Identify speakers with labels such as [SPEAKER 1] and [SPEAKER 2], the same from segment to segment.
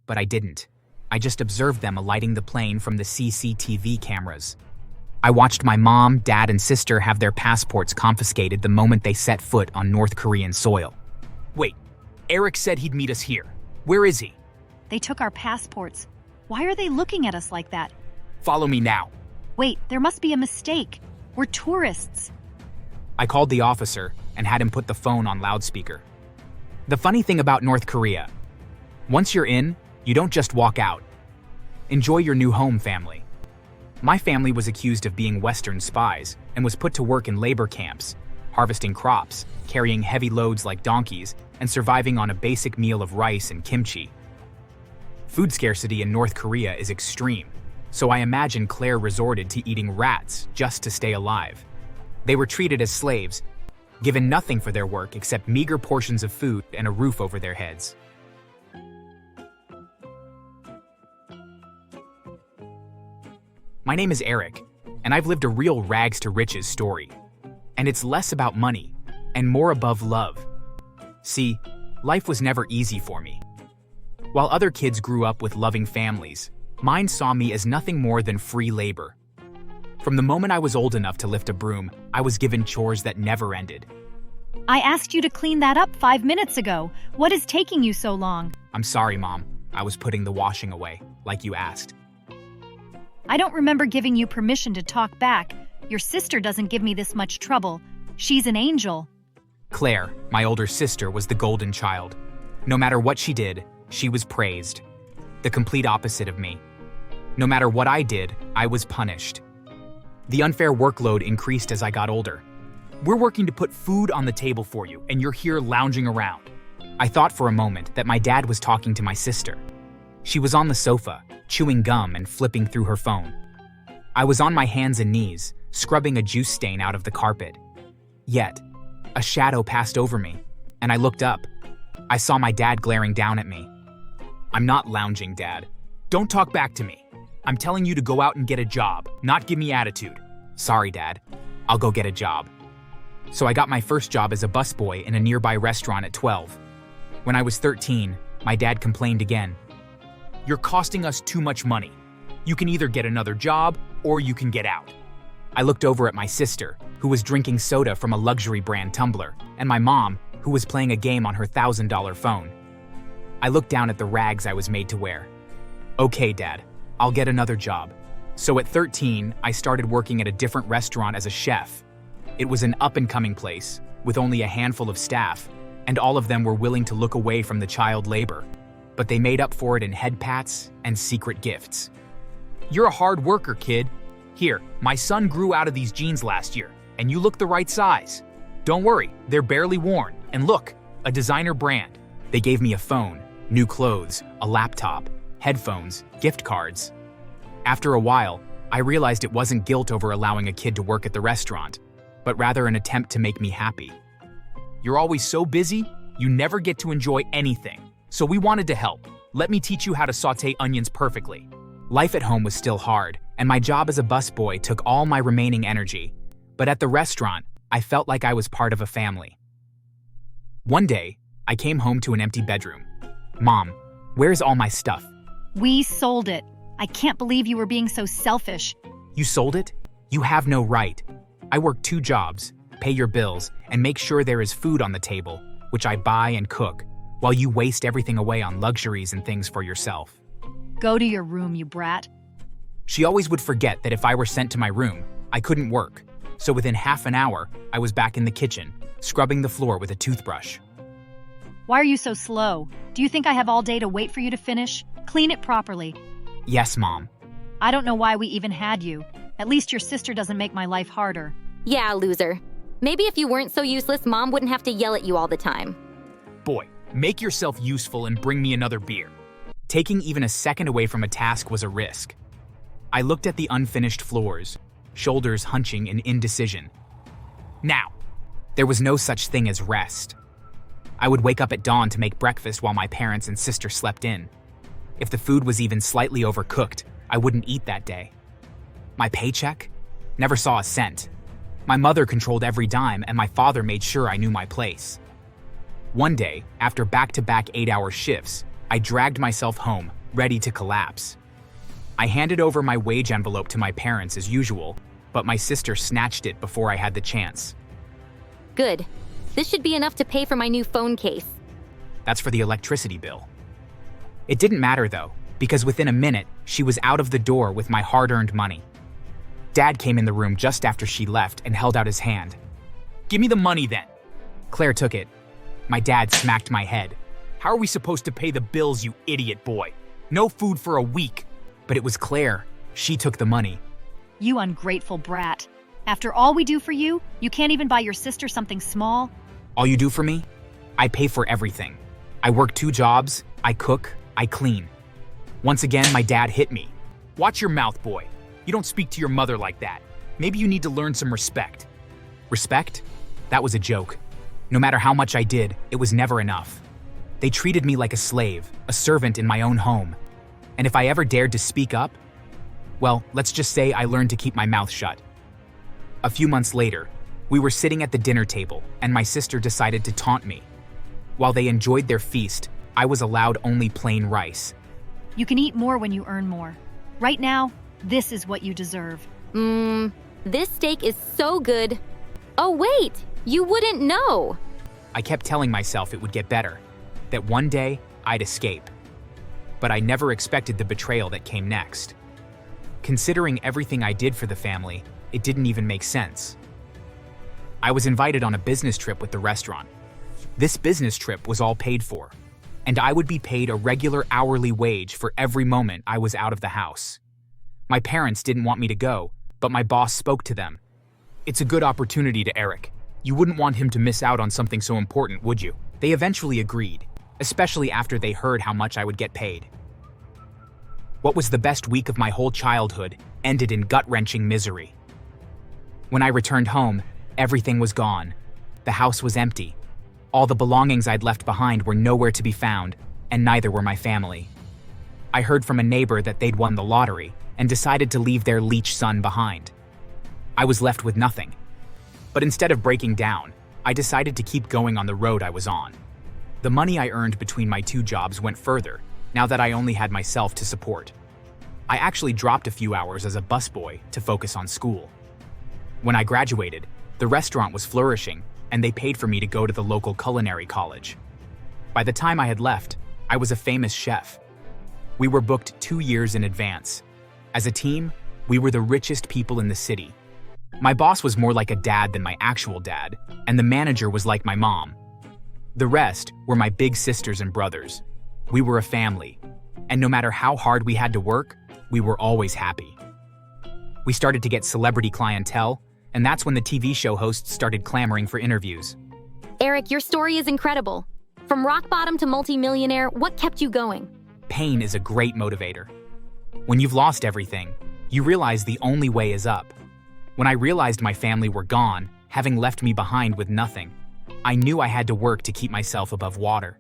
[SPEAKER 1] but I didn't. I just observed them alighting the plane from the CCTV cameras. I watched my mom, dad, and sister have their passports confiscated the moment they set foot on North Korean soil. Wait, Eric said he'd meet us here. Where is he?
[SPEAKER 2] They took our passports. Why are they looking at us like that?
[SPEAKER 1] Follow me now.
[SPEAKER 2] Wait, there must be a mistake. We're tourists.
[SPEAKER 1] I called the officer and had him put the phone on loudspeaker. The funny thing about North Korea, once you're in, you don't just walk out. Enjoy your new home, family. My family was accused of being Western spies and was put to work in labor camps, harvesting crops, carrying heavy loads like donkeys, and surviving on a basic meal of rice and kimchi. Food scarcity in North Korea is extreme, so I imagine Claire resorted to eating rats just to stay alive. They were treated as slaves, given nothing for their work except meager portions of food and a roof over their heads. My name is Eric, and I've lived a real rags to riches story. And it's less about money and more above love. See, life was never easy for me. While other kids grew up with loving families, mine saw me as nothing more than free labor. From the moment I was old enough to lift a broom, I was given chores that never ended.
[SPEAKER 2] I asked you to clean that up 5 minutes ago. What is taking you so long?
[SPEAKER 1] I'm sorry, Mom. I was putting the washing away, like you asked.
[SPEAKER 2] I don't remember giving you permission to talk back. Your sister doesn't give me this much trouble. She's an angel.
[SPEAKER 1] Claire, my older sister, was the golden child. No matter what she did, she was praised. The complete opposite of me. No matter what I did, I was punished. The unfair workload increased as I got older. We're working to put food on the table for you, and you're here lounging around. I thought for a moment that my dad was talking to my sister. She was on the sofa, chewing gum and flipping through her phone. I was on my hands and knees, scrubbing a juice stain out of the carpet. Yet, a shadow passed over me, and I looked up. I saw my dad glaring down at me. I'm not lounging, Dad. Don't talk back to me. I'm telling you to go out and get a job, not give me attitude. Sorry, Dad. I'll go get a job. So I got my first job as a busboy in a nearby restaurant at 12. When I was 13, my dad complained again. You're costing us too much money. You can either get another job or you can get out. I looked over at my sister, who was drinking soda from a luxury brand tumbler, and my mom, who was playing a game on her $1,000 phone. I looked down at the rags I was made to wear. Okay, Dad, I'll get another job. So at 13, I started working at a different restaurant as a chef. It was an up-and-coming place, with only a handful of staff, and all of them were willing to look away from the child labor. But they made up for it in head pats and secret gifts. You're a hard worker, kid. Here, my son grew out of these jeans last year, and you look the right size. Don't worry, they're barely worn. And look, a designer brand. They gave me a phone, new clothes, a laptop, headphones, gift cards. After a while, I realized it wasn't guilt over allowing a kid to work at the restaurant, but rather an attempt to make me happy. You're always so busy, you never get to enjoy anything. So we wanted to help. Let me teach you how to saute onions perfectly. Life at home was still hard, and my job as a busboy took all my remaining energy. But at the restaurant, I felt like I was part of a family. One day, I came home to an empty bedroom. Mom, where's all my stuff?
[SPEAKER 2] We sold it. I can't believe you were being so selfish.
[SPEAKER 1] You sold it? You have no right. I work 2 jobs, pay your bills, and make sure there is food on the table, which I buy and cook, while you waste everything away on luxuries and things for yourself.
[SPEAKER 2] Go to your room, you brat.
[SPEAKER 1] She always would forget that if I were sent to my room, I couldn't work. So within half an hour, I was back in the kitchen, scrubbing the floor with a toothbrush.
[SPEAKER 2] Why are you so slow? Do you think I have all day to wait for you to finish? Clean it properly.
[SPEAKER 1] Yes, Mom.
[SPEAKER 2] I don't know why we even had you. At least your sister doesn't make my life harder.
[SPEAKER 3] Yeah, loser. Maybe if you weren't so useless, Mom wouldn't have to yell at you all the time.
[SPEAKER 1] Boy, make yourself useful and bring me another beer. Taking even a second away from a task was a risk. I looked at the unfinished floors, shoulders hunching in indecision. Now, there was no such thing as rest. I would wake up at dawn to make breakfast while my parents and sister slept in. If the food was even slightly overcooked, I wouldn't eat that day. My paycheck? Never saw a cent. My mother controlled every dime, and my father made sure I knew my place. One day, after back-to-back 8-hour shifts, I dragged myself home, ready to collapse. I handed over my wage envelope to my parents as usual, but my sister snatched it before I had the chance.
[SPEAKER 3] Good. This should be enough to pay for my new phone case.
[SPEAKER 1] That's for the electricity bill. It didn't matter though, because within a minute, she was out of the door with my hard-earned money. Dad came in the room just after she left and held out his hand. "Give me the money then." Claire took it. My dad smacked my head. "How are we supposed to pay the bills, you idiot boy? No food for a week." But it was Claire. She took the money.
[SPEAKER 2] You ungrateful brat. After all we do for you, you can't even buy your sister something small?
[SPEAKER 1] All you do for me? I pay for everything. I work 2 jobs, I cook, I clean. Once again, my dad hit me. "Watch your mouth, boy. You don't speak to your mother like that. Maybe you need to learn some respect." Respect? That was a joke. No matter how much I did, it was never enough. They treated me like a slave, a servant in my own home. And if I ever dared to speak up, well, let's just say I learned to keep my mouth shut. A few months later, we were sitting at the dinner table and my sister decided to taunt me. While they enjoyed their feast, I was allowed only plain rice.
[SPEAKER 2] You can eat more when you earn more. Right now, this is what you deserve.
[SPEAKER 3] This steak is so good. Oh wait, you wouldn't know.
[SPEAKER 1] I kept telling myself it would get better, that one day I'd escape. But I never expected the betrayal that came next. Considering everything I did for the family, it didn't even make sense. I was invited on a business trip with the restaurant. This business trip was all paid for, and I would be paid a regular hourly wage for every moment I was out of the house. My parents didn't want me to go, but my boss spoke to them. "It's a good opportunity to Eric. You wouldn't want him to miss out on something so important, would you?" They eventually agreed, especially after they heard how much I would get paid. What was the best week of my whole childhood ended in gut-wrenching misery. When I returned home, everything was gone. The house was empty. All the belongings I'd left behind were nowhere to be found, and neither were my family. I heard from a neighbor that they'd won the lottery and decided to leave their leech son behind. I was left with nothing. But instead of breaking down, I decided to keep going on the road I was on. The money I earned between my 2 jobs went further, now that I only had myself to support. I actually dropped a few hours as a busboy to focus on school. When I graduated, the restaurant was flourishing, and they paid for me to go to the local culinary college. By the time I had left, I was a famous chef. We were booked 2 years in advance. As a team, we were the richest people in the city. My boss was more like a dad than my actual dad, and the manager was like my mom. The rest were my big sisters and brothers. We were a family, and no matter how hard we had to work, we were always happy. We started to get celebrity clientele, and that's when the TV show hosts started clamoring for interviews.
[SPEAKER 3] Eric, your story is incredible. From rock bottom to multi-millionaire, what kept you going?
[SPEAKER 1] Pain is a great motivator. When you've lost everything, you realize the only way is up. When I realized my family were gone, having left me behind with nothing, I knew I had to work to keep myself above water.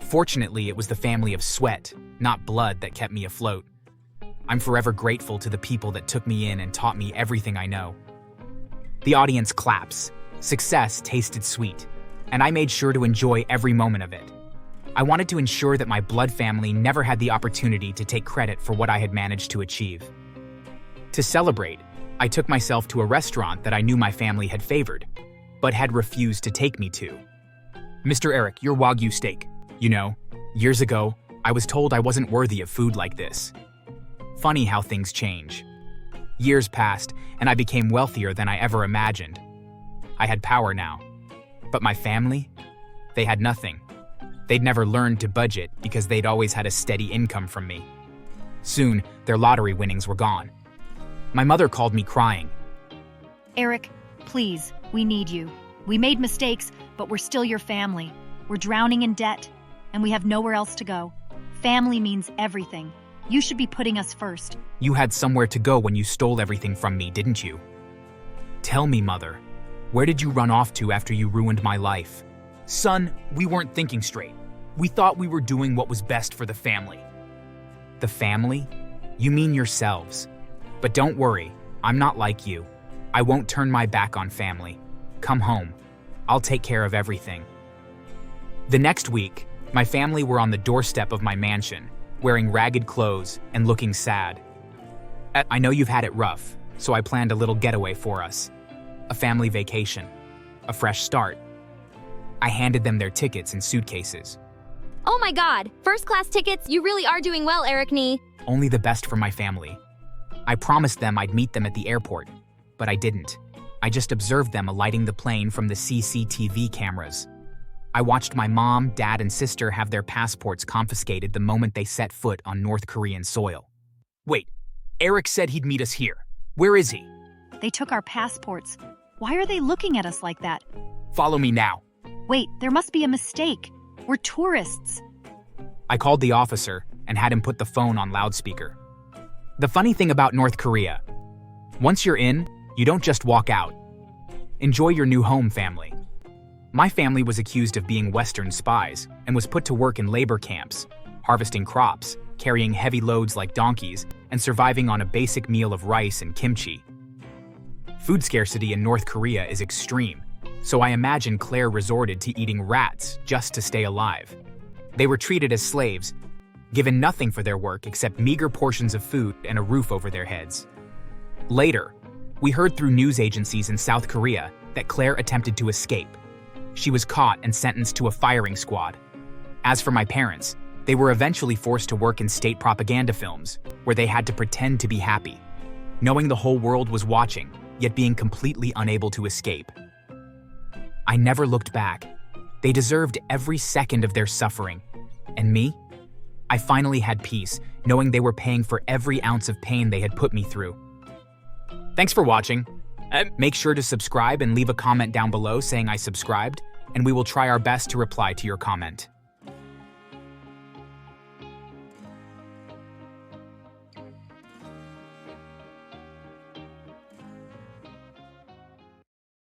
[SPEAKER 1] Fortunately, it was the family of sweat, not blood, that kept me afloat. I'm forever grateful to the people that took me in and taught me everything I know. The audience claps. Success tasted sweet, and I made sure to enjoy every moment of it. I wanted to ensure that my blood family never had the opportunity to take credit for what I had managed to achieve. To celebrate, I took myself to a restaurant that I knew my family had favored, but had refused to take me to. "Mr. Eric, your Wagyu steak. You know, years ago, I was told I wasn't worthy of food like this." Funny how things change. Years passed, and I became wealthier than I ever imagined. I had power now. But my family? They had nothing. They'd never learned to budget because they'd always had a steady income from me. Soon, their lottery winnings were gone. My mother called me crying.
[SPEAKER 2] Eric, please, we need you. We made mistakes, but we're still your family. We're drowning in debt, and we have nowhere else to go. Family means everything. You should be putting us first.
[SPEAKER 1] You had somewhere to go when you stole everything from me, didn't you? Tell me, Mother, where did you run off to after you ruined my life? Son, we weren't thinking straight. We thought we were doing what was best for the family. The family? You mean yourselves. But don't worry, I'm not like you. I won't turn my back on family. Come home. I'll take care of everything. The next week, My family were on the doorstep of my mansion, wearing ragged clothes and looking sad. I know you've had it rough, so I planned a little getaway for us. A family vacation. A fresh start. I handed them their tickets and suitcases.
[SPEAKER 3] Oh my god, first-class tickets, you really are doing well, Eric Nee.
[SPEAKER 1] Only the best for my family. I promised them I'd meet them at the airport, but I didn't. I just observed them alighting the plane from the CCTV cameras. I watched my mom, dad, and sister have their passports confiscated the moment they set foot on North Korean soil. Wait, Eric said he'd meet us here. Where is he?
[SPEAKER 2] They took our passports. Why are they looking at us like that?
[SPEAKER 1] Follow me now.
[SPEAKER 2] Wait, there must be a mistake. We're tourists.
[SPEAKER 1] I called the officer and had him put the phone on loudspeaker. The funny thing about North Korea, once you're in, you don't just walk out. Enjoy your new home, family. My family was accused of being Western spies and was put to work in labor camps, harvesting crops, carrying heavy loads like donkeys, and surviving on a basic meal of rice and kimchi. Food scarcity in North Korea is extreme, so I imagine Claire resorted to eating rats just to stay alive. They were treated as slaves, given nothing for their work except meager portions of food and a roof over their heads. Later, we heard through news agencies in South Korea that Claire attempted to escape. She was caught and sentenced to a firing squad. As for my parents, they were eventually forced to work in state propaganda films, where they had to pretend to be happy, knowing the whole world was watching, yet being completely unable to escape. I never looked back. They deserved every second of their suffering. And me? I finally had peace, knowing they were paying for every ounce of pain they had put me through. Thanks for watching. Make sure to subscribe and leave a comment down below saying I subscribed, and we will try our best to reply to your comment.